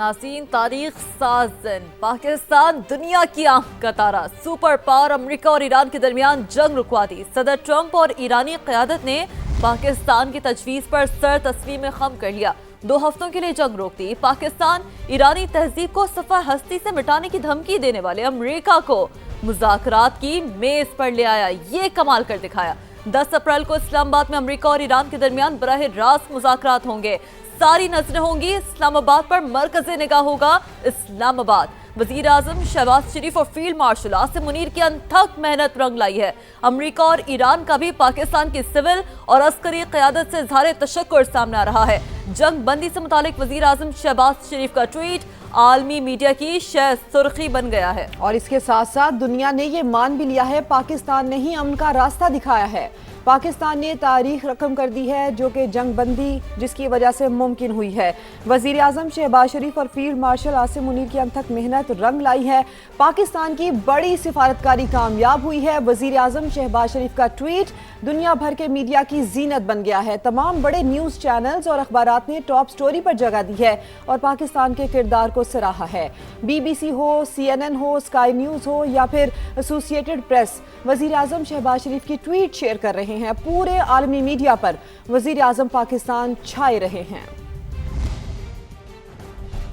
नाज़रीन, तारीख साज दिन पाकिस्तान दुनिया की आंख का तारा सुपर पावर अमेरिका और ईरान के दरमियान जंग रुकवा दी। सदर ट्रंप और ईरानी क़यादत ने पाकिस्तान की तजवीज़ पर सर तस्लीम खम कर लिया। 2 हफ्तों के लिए जंग रोक दी। पाकिस्तान ईरानी तहजीब को सफ़ा हस्ती से मिटाने की धमकी देने वाले अमेरिका को मुज़ाकरात की मेज़ पर ले आया। ये कमाल कर दिखाया। 10 अप्रैल को इस्लामाबाद में अमेरिका और ईरान के दरमियान बराह रास्त मुज़ाकरात होंगे। सारी नजरें होंगी इस्लामाबाद पर, मरकज़े निगाह होगा इस्लामाबाद। वज़ीर आज़म शहबाज शरीफ और फील्ड मार्शल आसिम मुनीर की अनथक मेहनत रंग लाई है। अमेरिका और ईरान का भी पाकिस्तान की सिविल और अस्करी क़यादत से इज़हार तशक्कुर सामने आ रहा है। जंग बंदी से मुतालिक वज़ीर आज़म शहबाज शरीफ का ट्वीट आलमी मीडिया की शह सुर्खी बन गया है। और इसके साथ साथ दुनिया ने ये मान भी लिया है पाकिस्तान ने ही अमन का रास्ता दिखाया है। पाकिस्तान ने तारीख रकम कर दी है जो कि जंग बंदी जिसकी वजह से मुमकिन हुई है। वज़ीर आज़म शहबाज शरीफ और फील्ड मार्शल आसिम मुनीर की अनथक मेहनत रंग लाई है। पाकिस्तान की बड़ी सिफारतकारी कामयाब हुई है। वज़ीर आज़म शहबाज शरीफ का ट्वीट दुनिया भर के मीडिया की जीनत बन गया है। तमाम बड़े न्यूज़ चैनल्स और अखबारात ने टॉप स्टोरी पर जगह दी है और पाकिस्तान के किरदार को सराहा है। BBC हो, CNN हो, स्काई न्यूज़ हो या फिर एसोसिएटेड प्रेस वज़ीर आज़म शहबाज शरीफ की ट्वीट शेयर कर रहे हैं। पूरे आलमी मीडिया पर वज़ीर आज़म पाकिस्तान छाए रहे हैं।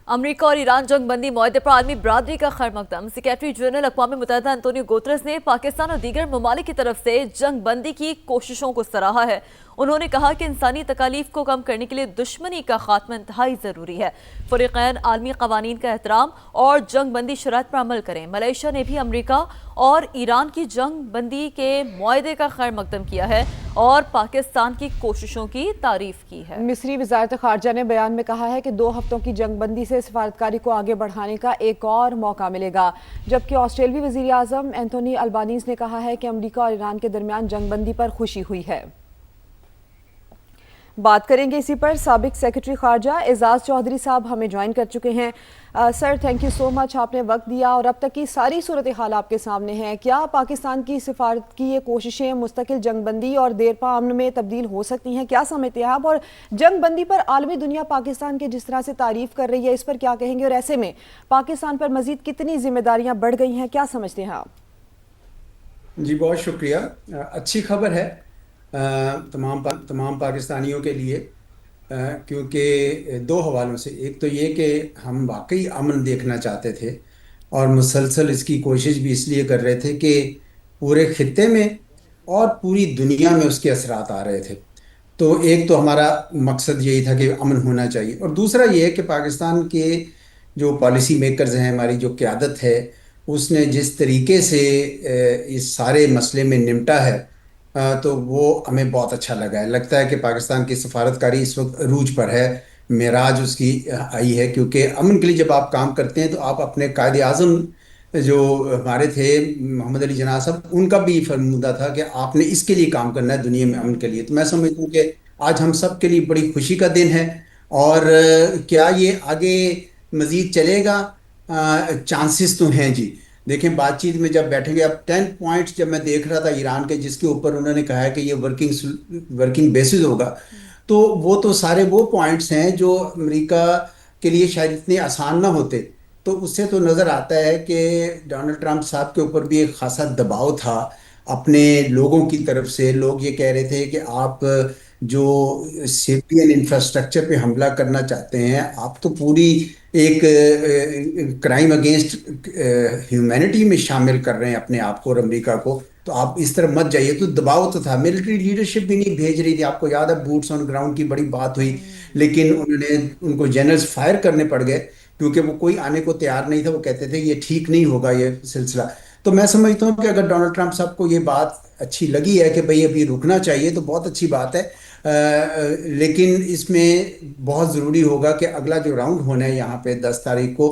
अमेरिका और ईरान जंग बंदी मुआहदे पर आलमी बरादरी का खैर मकदम। सेक्रेटरी जनरल अक़वाम मुत्तहिदा एंटोनियो गुतरस ने पाकिस्तान और दीगर ममालिक की तरफ से जंग बंदी की कोशिशों को सराहा है। उन्होंने कहा कि इंसानी तकालीफ को कम करने के लिए दुश्मनी का खात्मा इंतहाई ज़रूरी है। फ़रीक़ैन आलमी क़वानीन का एहतराम और जंग बंदी शराइत पर अमल करें। मलेशिया ने भी अमेरिका और ईरान की जंग बंदी के मुआहदे का खैर मकदम किया है और पाकिस्तान की कोशिशों की तारीफ की है। मिस्री वज़ारत ख़ारजा ने बयान में कहा है कि 2 हफ्तों की जंग बंदी से सफारतकारी को आगे बढ़ाने का एक और मौका मिलेगा। जबकि ऑस्ट्रेलियाई वज़ीर आज़म एंथोनी अल्बानीज़ ने कहा है कि अमेरिका और ईरान के दरमियान जंग बंदी पर खुशी हुई है। बात करेंगे इसी पर। साबिक सेक्रेटरी खारजा एजाज चौधरी साहब हमें ज्वाइन कर चुके हैं। Sir, thank you so much, आपने वक्त दिया और अब तक की सारी सूरत हाल आपके सामने है। क्या पाकिस्तान की सिफारत की ये कोशिशें मुस्तकिल जंग बंदी और देरपा अमन में तब्दील हो सकती हैं? क्या समझते हैं आप? और जंग बंदी पर आलमी दुनिया पाकिस्तान के जिस तरह से तारीफ कर रही है, इस पर क्या कहेंगे? और ऐसे में पाकिस्तान पर मजीद कितनी जिम्मेदारियां बढ़ गई हैं, क्या समझते हैं आप? जी बहुत शुक्रिया। अच्छी खबर है तमाम पाकिस्तानियों के लिए, क्योंकि 2 हवालों से। एक तो ये कि हम वाकई अमन देखना चाहते थे और मुसलसल इसकी कोशिश भी इसलिए कर रहे थे कि पूरे खित्ते में और पूरी दुनिया में उसके असरात आ रहे थे। तो एक तो हमारा मकसद यही था कि अमन होना चाहिए, और दूसरा ये है कि पाकिस्तान के जो पॉलिसी मेकर्स हैं, हमारी जो क़यादत है, उसने जिस तरीके से इस सारे मसले में निपटा है, तो वो हमें बहुत अच्छा लगा है। लगता है कि पाकिस्तान की सफारतकारी इस वक्त अरूज पर है, मेराज उसकी आई है। क्योंकि अमन के लिए जब आप काम करते हैं तो आप अपने कायदे आज़म जो हमारे थे मोहम्मद अली जिन्ना साहब, उनका भी फरमाना था कि आपने इसके लिए काम करना है, दुनिया में अमन के लिए। तो मैं समझता हूँ कि आज हम सब के लिए बड़ी खुशी का दिन है। और क्या ये आगे मज़ीद चलेगा? चांसेस तो हैं जी। देखें, बातचीत में जब बैठेंगे, अब 10 पॉइंट्स जब मैं देख रहा था ईरान के, जिसके ऊपर उन्होंने कहा है कि ये वर्किंग बेसिस होगा, तो वो तो सारे वो पॉइंट्स हैं जो अमेरिका के लिए शायद इतने आसान ना होते। तो उससे तो नज़र आता है कि डोनाल्ड ट्रंप साहब के ऊपर भी एक खासा दबाव था अपने लोगों की तरफ से। लोग ये कह रहे थे कि आप जो सिविलियन इंफ्रास्ट्रक्चर पे हमला करना चाहते हैं, आप तो पूरी एक क्राइम अगेंस्ट ह्यूमैनिटी में शामिल कर रहे हैं अपने आप को और अमेरिका को, तो आप इस तरफ मत जाइए। तो दबाव तो था। मिलिट्री लीडरशिप भी नहीं भेज रही थी। आपको याद है बूट्स ऑन ग्राउंड की बड़ी बात हुई, लेकिन उनको जनरल्स फायर करने पड़ गए क्योंकि वो कोई आने को तैयार नहीं था। वो कहते थे ये ठीक नहीं होगा ये सिलसिला। तो मैं समझता हूँ कि अगर डोनाल्ड ट्रंप साहब को ये बात अच्छी लगी है कि भाई अभी रुकना चाहिए, तो बहुत अच्छी बात है। लेकिन इसमें बहुत ज़रूरी होगा कि अगला जो राउंड होना है यहाँ पे 10 तारीख को,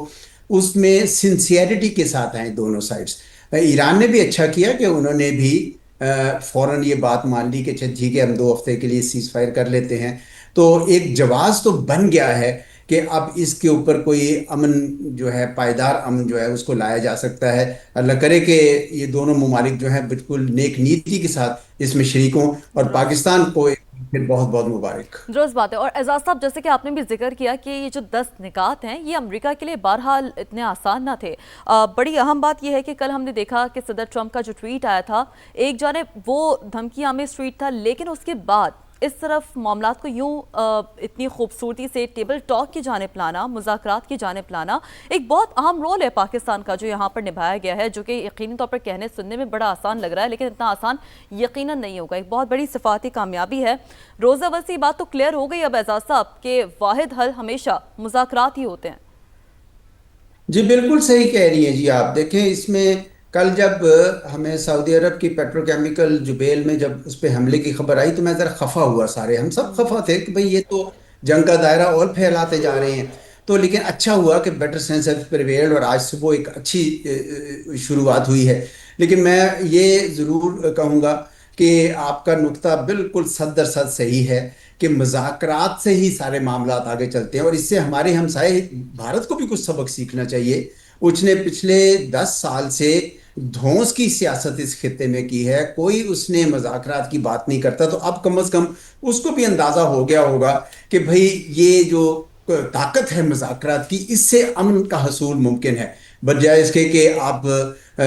उसमें सिंसियरिटी के साथ आए दोनों साइड्स। ईरान ने भी अच्छा किया कि उन्होंने भी फ़ौरन ये बात मान ली कि ठीक है, हम 2 हफ्ते के लिए सीज़ फायर कर लेते हैं। तो एक जवाब तो बन गया है कि अब इसके ऊपर कोई अमन जो है, पायदार अमन जो है, उसको लाया जा सकता है। अल्लाह करे कि ये दोनों ममालिक जो हैं बिल्कुल नेक नीति के साथ इसमें शरीक हों और पाकिस्तान को फिर बहुत बहुत मुबारक। दुरुस्त बात है। और एजाज साहब, जैसे कि आपने भी जिक्र किया कि ये जो 10 निकात हैं ये अमेरिका के लिए बहरहाल इतने आसान ना थे। बड़ी अहम बात ये है कि कल हमने देखा कि सदर ट्रंप का जो ट्वीट आया था, एक जानिब वो धमकी आमेज ट्वीट था, लेकिन उसके बाद इस तरफ मामलात को यूं इतनी खूबसूरती से टेबल टॉक की जानिब लाना, मुज़ाकरात की जानिब लाना, एक बहुत अहम रोल है पाकिस्तान का जो यहाँ पर निभाया गया है, जो कि यकीनी तौर पर कहने सुनने में बड़ा आसान लग रहा है, लेकिन इतना आसान यकीनन नहीं होगा। एक बहुत बड़ी सिफाती कामयाबी है। रोज़ा अव्वल से बात तो क्लियर हो गई अब एजाज साहब कि वाहिद हल हमेशा मुज़ाकरात ही होते हैं। जी बिल्कुल सही कह रही हैं जी। आप देखें, इसमें कल जब हमें सऊदी अरब की पेट्रोकेमिकल जुबेल में जब उस पर हमले की खबर आई तो मैं ज़रा खफा हुआ, सारे हम सब खफा थे कि भाई ये तो जंग का दायरा और फैलाते जा रहे हैं। तो लेकिन अच्छा हुआ कि बेटर सेंस हैव प्रिवेल्ड और आज सुबह एक अच्छी शुरुआत हुई है। लेकिन मैं ये ज़रूर कहूँगा कि आपका नुक्ता बिल्कुल सद दर सद सही है कि मुज़ाकरात से ही सारे मामलात आगे चलते हैं, और इससे हमारे हमसाए भारत को भी कुछ सबक सीखना चाहिए। उसने पिछले 10 साल से धौंस की सियासत इस खित्ते में की है, कोई उसने मुज़ाकरात की बात नहीं करता। तो अब कम से कम उसको भी अंदाजा हो गया होगा कि भाई ये जो ताकत है मुज़ाकरात की, इससे अमन का हसूल मुमकिन है, बजाय इसके कि आप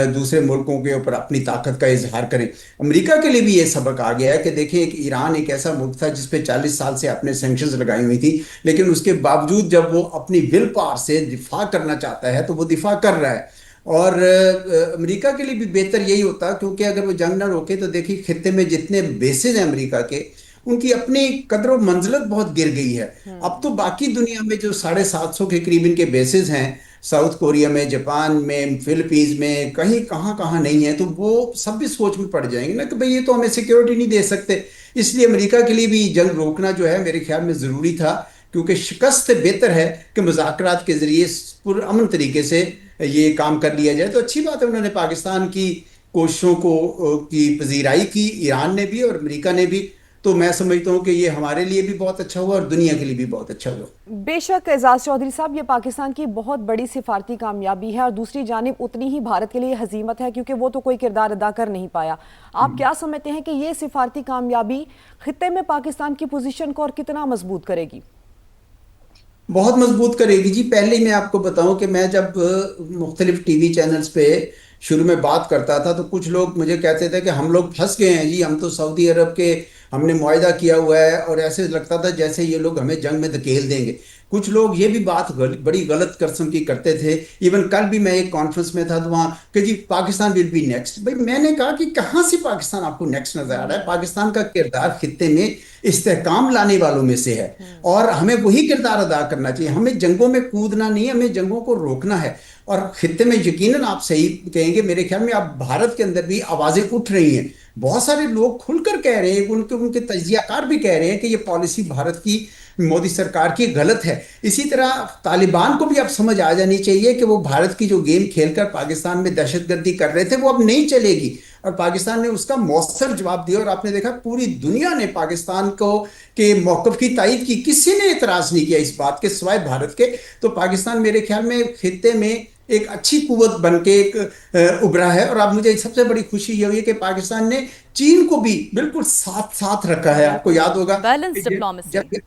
दूसरे मुल्कों के ऊपर अपनी ताकत का इजहार करें। अमेरिका के लिए भी ये सबक आ गया है कि देखिए, एक ईरान एक ऐसा मुल्क था जिस पे 40 साल से आपने सैंक्शंस लगाई हुई थी, लेकिन उसके बावजूद जब वो अपनी विल पावर से दिफा करना चाहता है तो वो दिफा कर रहा है। और अमेरिका के लिए भी बेहतर यही होता, क्योंकि अगर वो जंग ना रोके तो देखिए खित्ते में जितने बेसेस हैं अमेरिका के, उनकी अपनी कदर और मंजिलत बहुत गिर गई है। अब तो बाकी दुनिया में जो 750 के करीब इनके बेसिस हैं, साउथ कोरिया में, जापान में, फिलीपींस में, कहीं कहाँ कहाँ नहीं है, तो वो सब भी सोच में पड़ जाएंगे ना कि भाई ये तो हमें सिक्योरिटी नहीं दे सकते। इसलिए अमेरिका के लिए भी जंग रोकना जो है मेरे ख्याल में ज़रूरी था, क्योंकि शिकस्त से बेहतर है कि मुज़ाकरात के ज़रिए पुरअमन तरीके से ये काम कर लिया जाए। तो अच्छी बात है, उन्होंने पाकिस्तान की कोशिशों को की पजीराई की, ईरान ने भी और अमेरिका ने भी। तो मैं समझता हूँ कि ये हमारे लिए भी बहुत अच्छा हुआ और दुनिया के लिए भी बहुत अच्छा हुआ। बेशक एजाज चौधरी साहब, ये पाकिस्तान की बहुत बड़ी सिफारती कामयाबी है और दूसरी जानिब उतनी ही भारत के लिए हजीमत है, क्योंकि वो तो कोई किरदार अदा कर नहीं पाया। आप क्या समझते हैं कि ये सिफारती कामयाबी खित्ते में पाकिस्तान की पोजीशन को और कितना मजबूत करेगी? बहुत मजबूत करेगी जी। पहले ही मैं आपको बताऊं कि मैं जब मुख्तलिफ टीवी चैनल्स पे शुरू में बात करता था तो कुछ लोग मुझे कहते थे कि हम लोग फंस गए हैं जी, हम तो सऊदी अरब के हमने मुआहिदा किया हुआ है, और ऐसे लगता था जैसे ये लोग हमें जंग में धकेल देंगे। कुछ लोग ये भी बात बड़ी गलत किस्म की करते थे। इवन कल भी मैं एक कॉन्फ्रेंस में था तो वहाँ कि जी पाकिस्तान विल बी नेक्स्ट। भाई मैंने कहा कि कहाँ से पाकिस्तान आपको नेक्स्ट नजर आ रहा है? पाकिस्तान का किरदार खित्ते में इस्तेहकाम लाने वालों में से है, और हमें वही किरदार अदा करना चाहिए। हमें जंगों में कूदना नहीं, हमें जंगों को रोकना है। और खित्ते में यकीनन आप सही कहेंगे, मेरे ख्याल में अब भारत के अंदर भी आवाजें उठ रही हैं। बहुत सारे लोग खुलकर कह रहे हैं, उनके उनके तजियाकार भी कह रहे हैं कि ये पॉलिसी भारत की, मोदी सरकार की गलत है। इसी तरह तालिबान को भी अब समझ आ जानी चाहिए कि वो भारत की जो गेम खेलकर पाकिस्तान में दहशतगर्दी कर रहे थे वो अब नहीं चलेगी, और पाकिस्तान ने उसका मौसर जवाब दिया। और आपने देखा पूरी दुनिया ने पाकिस्तान को के मौक़िफ़ की तायद की, किसी ने एतराज़ नहीं किया इस बात के सिवाय भारत के। तो पाकिस्तान मेरे ख्याल में खित्ते में एक अच्छी कुव्वत बन के एक उभरा है। और अब मुझे सबसे बड़ी खुशी ये हुई है कि पाकिस्तान ने चीन को भी बिल्कुल साथ साथ रखा है। आपको याद होगा बैलेंस कि डिप्लोमेसी। जब